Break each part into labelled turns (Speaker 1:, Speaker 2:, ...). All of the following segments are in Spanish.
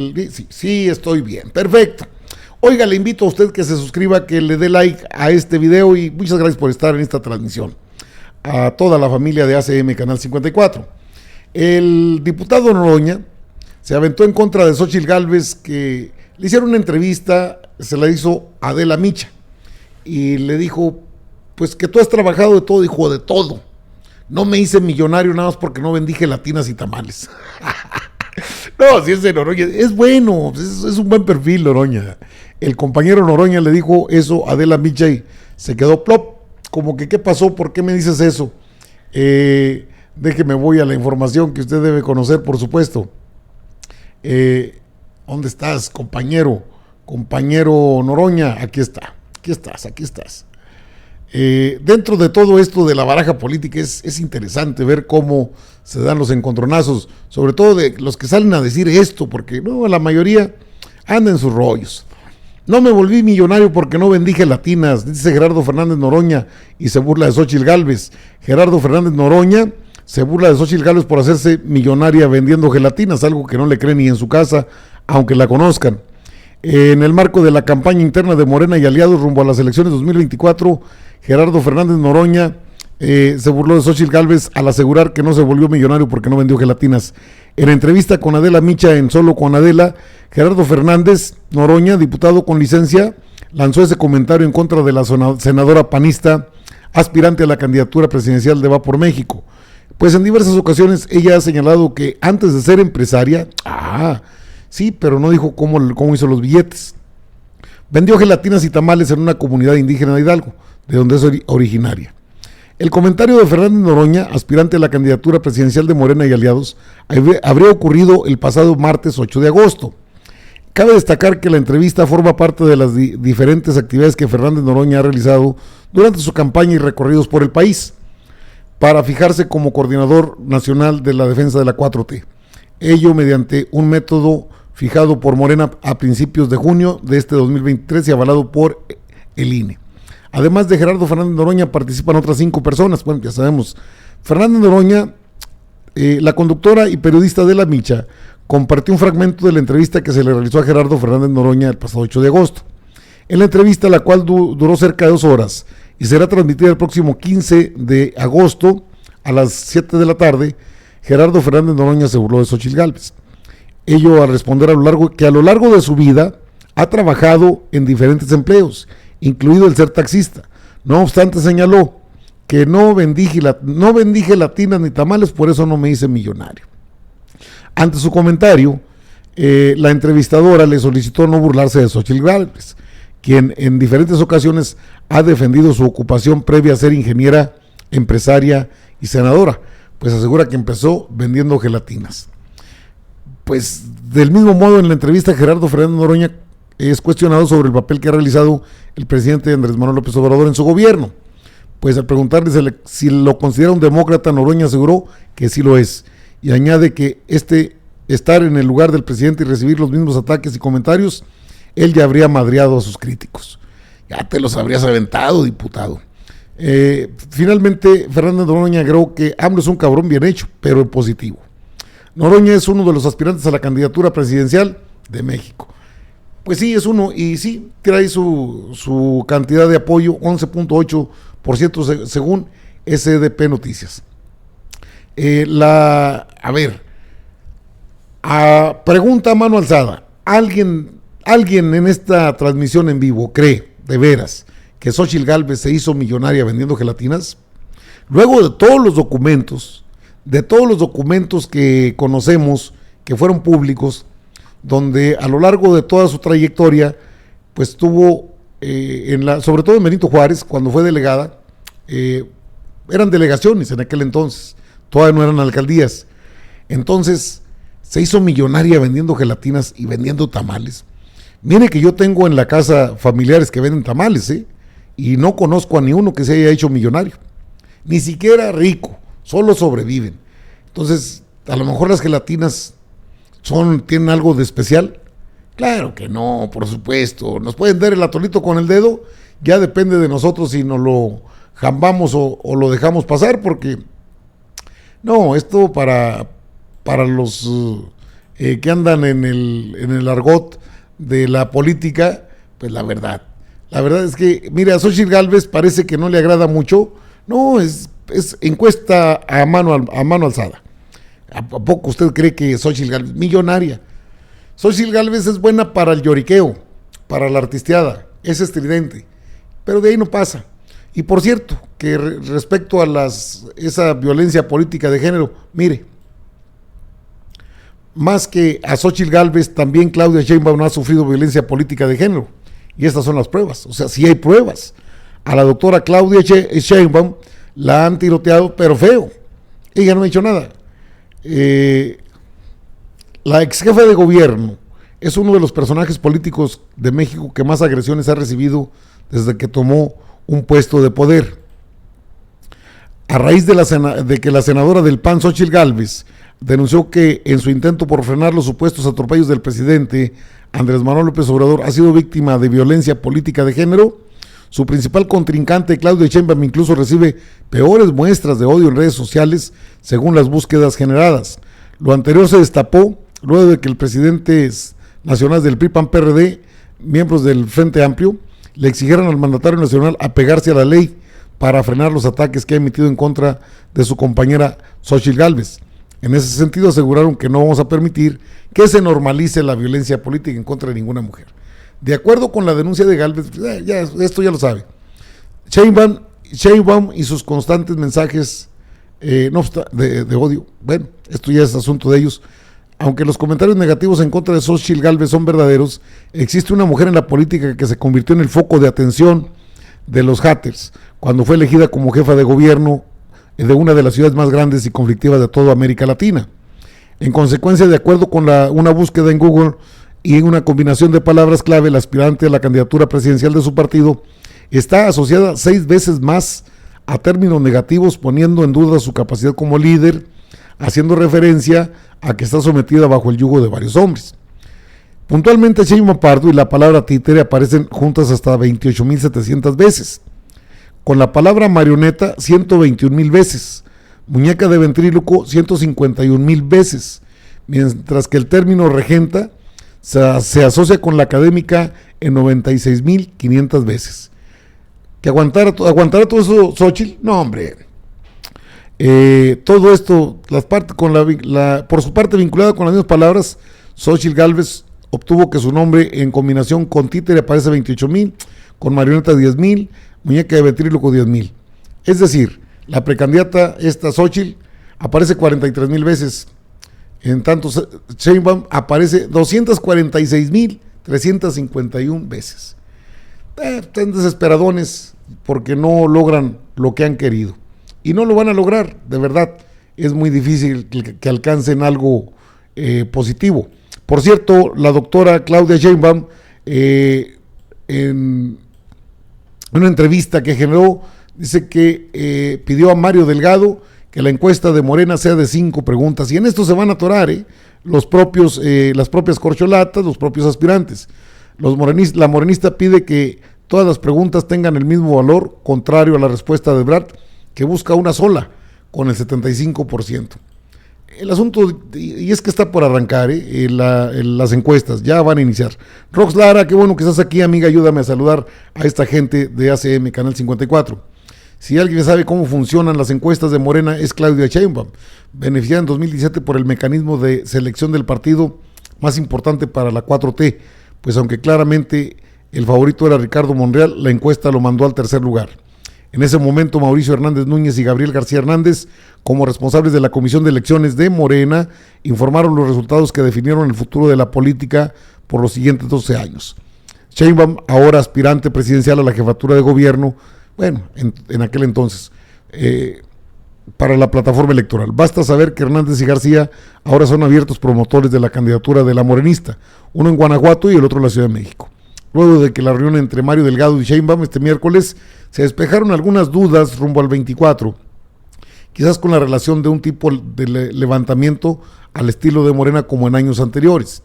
Speaker 1: Sí, sí, estoy bien. Perfecto. Oiga, le invito a usted que se suscriba, que le dé like a este video y muchas gracias por estar en esta transmisión. A toda la familia de ACM Canal 54. El diputado Noroña se aventó en contra de Xóchitl Gálvez, que le hicieron una entrevista, se la hizo Adela Micha, y le dijo, pues que tú has trabajado de todo, dijo, de todo. No me hice millonario nada más porque no vendí gelatinas y tamales. No, si es de Noroña, es bueno, es un buen perfil Noroña. El compañero Noroña le dijo eso a Adela Micha y se quedó plop, como que ¿qué pasó? ¿Por qué me dices eso? Déjeme voy a la información que usted debe conocer, por supuesto. ¿Dónde estás, compañero? Compañero Noroña, aquí está, aquí estás. Dentro de todo esto de la baraja política es interesante ver cómo se dan los encontronazos, sobre todo de los que salen a decir esto, porque no, la mayoría anda en sus rollos. No me volví millonario porque no vendí gelatinas, dice Gerardo Fernández Noroña y se burla de Xóchitl Gálvez. Gerardo Fernández Noroña se burla de Xóchitl Gálvez por hacerse millonaria vendiendo gelatinas, algo que no le cree ni en su casa, aunque la conozcan. En el marco de la campaña interna de Morena y aliados rumbo a las elecciones 2024, Gerardo Fernández Noroña se burló de Xóchitl Gálvez al asegurar que no se volvió millonario porque no vendió gelatinas. En la entrevista con Adela Micha en Solo con Adela, Gerardo Fernández Noroña, diputado con licencia, lanzó ese comentario en contra de la senadora panista aspirante a la candidatura presidencial de Va por México. Pues en diversas ocasiones ella ha señalado que antes de ser empresaria, sí, pero no dijo cómo hizo los billetes. Vendió gelatinas y tamales en una comunidad indígena de Hidalgo, de donde es originaria. El comentario de Fernández Noroña, aspirante a la candidatura presidencial de Morena y aliados, habría ocurrido el pasado martes 8 de agosto. Cabe destacar que la entrevista forma parte de las diferentes actividades que Fernández Noroña ha realizado durante su campaña y recorridos por el país, para fijarse como coordinador nacional de la defensa de la 4T. Ello mediante un método fijado por Morena a principios de junio de este 2023 y avalado por el INE. Además de Gerardo Fernández Noroña, participan otras 5 personas. Bueno, ya sabemos. Fernández Noroña, la conductora y periodista Adela Micha, compartió un fragmento de la entrevista que se le realizó a Gerardo Fernández Noroña el pasado 8 de agosto. En la entrevista, la cual duró cerca de 2 horas y será transmitida el próximo 15 de agosto a las 7 de la tarde, Gerardo Fernández Noroña se burló de Xóchitl Gálvez. Ello al responder que a lo largo de su vida ha trabajado en diferentes empleos, incluido el ser taxista. No obstante, señaló que no vendí gelatinas ni tamales, por eso no me hice millonario. Ante su comentario, la entrevistadora le solicitó no burlarse de Xóchitl Gálvez, quien en diferentes ocasiones ha defendido su ocupación previa a ser ingeniera, empresaria y senadora, pues asegura que empezó vendiendo gelatinas. Pues del mismo modo, en la entrevista, Gerardo Fernández Noroña es cuestionado sobre el papel que ha realizado el presidente Andrés Manuel López Obrador en su gobierno. Pues al preguntarle si lo considera un demócrata, Noroña aseguró que sí lo es, y añade que estar en el lugar del presidente y recibir los mismos ataques y comentarios, él ya habría madreado a sus críticos. Ya te los habrías aventado, diputado. Finalmente, Fernández Noroña agregó que AMLO es un cabrón bien hecho, pero en positivo. Noroña es uno de los aspirantes a la candidatura presidencial de México. Pues sí, es uno, y sí, trae su cantidad de apoyo, 11.8% según SDP Noticias. Pregunta a mano alzada, ¿alguien en esta transmisión en vivo cree, de veras, que Xóchitl Gálvez se hizo millonaria vendiendo gelatinas? Luego de todos los documentos que conocemos, que fueron públicos, donde a lo largo de toda su trayectoria, pues tuvo, sobre todo en Benito Juárez, cuando fue delegada, eran delegaciones en aquel entonces, todavía no eran alcaldías. Entonces, se hizo millonaria vendiendo gelatinas y vendiendo tamales. Mire que yo tengo en la casa familiares que venden tamales, y no conozco a ni uno que se haya hecho millonario, ni siquiera rico, solo sobreviven. Entonces, a lo mejor las gelatinas tienen algo de especial. Claro que no, por supuesto. Nos pueden dar el atolito con el dedo, ya depende de nosotros si nos lo jambamos o lo dejamos pasar, porque no, esto para los que andan en el argot de la política, pues la verdad es que, mira, a Xochitl Gálvez parece que no le agrada mucho. No, es encuesta a mano alzada. ¿A poco usted cree que Xochitl Gálvez, millonaria? Xochitl Gálvez es buena para el lloriqueo, para la artisteada, es estridente, pero de ahí no pasa. Y por cierto, que respecto a esa violencia política de género, mire, más que a Xochitl Gálvez, también Claudia Sheinbaum ha sufrido violencia política de género. Y estas son las pruebas, o sea, sí hay pruebas. A la doctora Claudia Sheinbaum la han tiroteado, pero feo. Ella no ha hecho nada. La ex jefa de gobierno es uno de los personajes políticos de México que más agresiones ha recibido desde que tomó un puesto de poder. A raíz de que la senadora del PAN, Xochitl Gálvez, denunció que en su intento por frenar los supuestos atropellos del presidente Andrés Manuel López Obrador ha sido víctima de violencia política de género, su principal contrincante, Claudia Sheinbaum, incluso recibe peores muestras de odio en redes sociales según las búsquedas generadas. Lo anterior se destapó luego de que el presidente nacional del PRI-PAN-PRD, miembros del Frente Amplio, le exigieran al mandatario nacional apegarse a la ley para frenar los ataques que ha emitido en contra de su compañera Xochitl Gálvez. En ese sentido aseguraron que no vamos a permitir que se normalice la violencia política en contra de ninguna mujer. De acuerdo con la denuncia de Gálvez, esto ya lo sabe, Sheinbaum y sus constantes mensajes de odio, bueno, esto ya es asunto de ellos. Aunque los comentarios negativos en contra de Xochitl Gálvez son verdaderos, existe una mujer en la política que se convirtió en el foco de atención de los haters cuando fue elegida como jefa de gobierno de una de las ciudades más grandes y conflictivas de toda América Latina. En consecuencia, de acuerdo con una búsqueda en Google y en una combinación de palabras clave, el aspirante a la candidatura presidencial de su partido está asociada 6 veces más a términos negativos, poniendo en duda su capacidad como líder, haciendo referencia a que está sometida bajo el yugo de varios hombres. Puntualmente, Sheinbaum Pardo y la palabra títere aparecen juntas hasta 28,700 veces. Con la palabra marioneta, 121,000 veces. Muñeca de ventríloco, 151,000 veces. Mientras que el término regenta se asocia con la académica en 96,500 veces. ¿Que aguantara todo eso Xochitl? No, hombre. Todo esto, por su parte vinculada con las mismas palabras, Xochitl Gálvez obtuvo que su nombre en combinación con títere aparece 28,000, con marioneta 10,000, muñeca de ventríloco 10,000. Es decir, la precandidata esta Xochitl aparece 43,000 veces, en tanto Sheinbaum aparece 246,351 veces. Están desesperadones porque no logran lo que han querido. Y no lo van a lograr, de verdad. Es muy difícil que alcancen algo positivo. Por cierto, la doctora Claudia Sheinbaum, en una entrevista que generó, dice que pidió a Mario Delgado que la encuesta de Morena sea de 5 preguntas. Y en esto se van a atorar las propias corcholatas, los propios aspirantes. La morenista pide que todas las preguntas tengan el mismo valor, contrario a la respuesta de Ebrard, que busca una sola, con el 75%. El asunto, y es que está por arrancar, las encuestas, ya van a iniciar. Rox Lara, qué bueno que estás aquí, amiga, ayúdame a saludar a esta gente de ACM, Canal 54. Si alguien sabe cómo funcionan las encuestas de Morena, es Claudia Sheinbaum, beneficiada en 2017 por el mecanismo de selección del partido más importante para la 4T, pues aunque claramente el favorito era Ricardo Monreal, la encuesta lo mandó al tercer lugar. En ese momento, Mauricio Hernández Núñez y Gabriel García Hernández, como responsables de la Comisión de Elecciones de Morena, informaron los resultados que definieron el futuro de la política por los siguientes 12 años. Sheinbaum, ahora aspirante presidencial a la jefatura de gobierno, bueno, en aquel entonces, para la plataforma electoral. Basta saber que Hernández y García ahora son abiertos promotores de la candidatura de la morenista, uno en Guanajuato y el otro en la Ciudad de México. Luego de que la reunión entre Mario Delgado y Sheinbaum este miércoles, se despejaron algunas dudas rumbo al 24, quizás con la relación de un tipo de levantamiento al estilo de Morena como en años anteriores.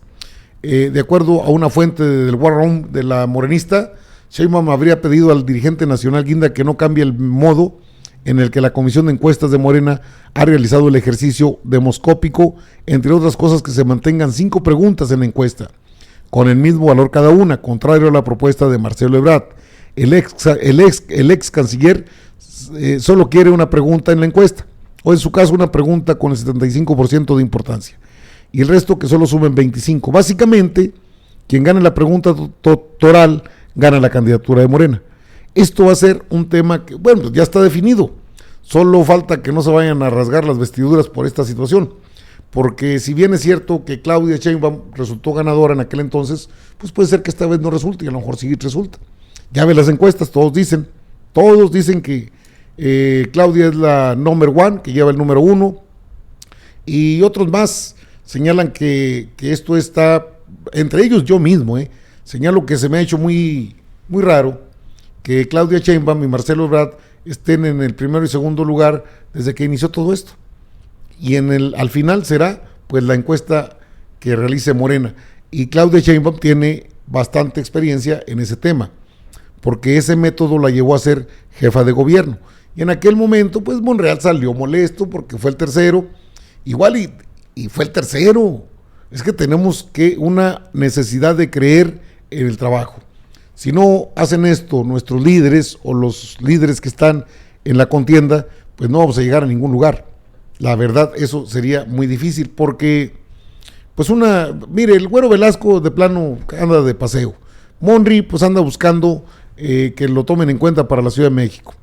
Speaker 1: De acuerdo a una fuente del War Room de la morenista, Sheinbaum habría pedido al dirigente nacional Guinda que no cambie el modo en el que la Comisión de Encuestas de Morena ha realizado el ejercicio demoscópico, entre otras cosas que se mantengan 5 preguntas en la encuesta, con el mismo valor cada una, contrario a la propuesta de Marcelo Ebrard. El ex canciller solo quiere una pregunta en la encuesta, o en su caso una pregunta con el 75% de importancia, y el resto que solo sumen 25. Básicamente, quien gane la pregunta toral gana la candidatura de Morena. Esto va a ser un tema que, bueno, ya está definido. Solo falta que no se vayan a rasgar las vestiduras por esta situación. Porque si bien es cierto que Claudia Sheinbaum resultó ganadora en aquel entonces, pues puede ser que esta vez no resulte y a lo mejor sí resulta. Ya ve las encuestas, todos dicen que Claudia es la number one, que lleva el número 1, y otros más señalan que esto está, entre ellos yo mismo, señalo que se me ha hecho muy, muy raro que Claudia Sheinbaum y Marcelo Ebrard estén en el primero y segundo lugar desde que inició todo esto. Y al final será pues la encuesta que realice Morena. Y Claudia Sheinbaum tiene bastante experiencia en ese tema, porque ese método la llevó a ser jefa de gobierno. Y en aquel momento pues Monreal salió molesto porque fue el tercero, igual y fue el tercero. Es que tenemos una necesidad de creer en el trabajo. Si no hacen esto nuestros líderes o los líderes que están en la contienda, pues no vamos a llegar a ningún lugar. La verdad, eso sería muy difícil porque, pues mire, el Güero Velasco de plano anda de paseo. Monri pues anda buscando que lo tomen en cuenta para la Ciudad de México.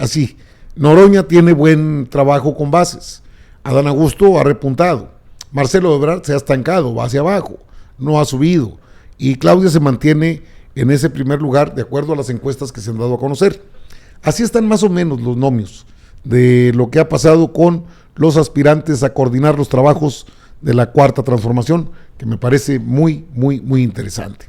Speaker 1: Así. Noroña tiene buen trabajo con bases. Adán Augusto ha repuntado. Marcelo Ebrard se ha estancado, va hacia abajo, no ha subido. Y Claudia se mantiene en ese primer lugar de acuerdo a las encuestas que se han dado a conocer. Así están más o menos los nomios de lo que ha pasado con los aspirantes a coordinar los trabajos de la Cuarta Transformación, que me parece muy, muy, muy interesante.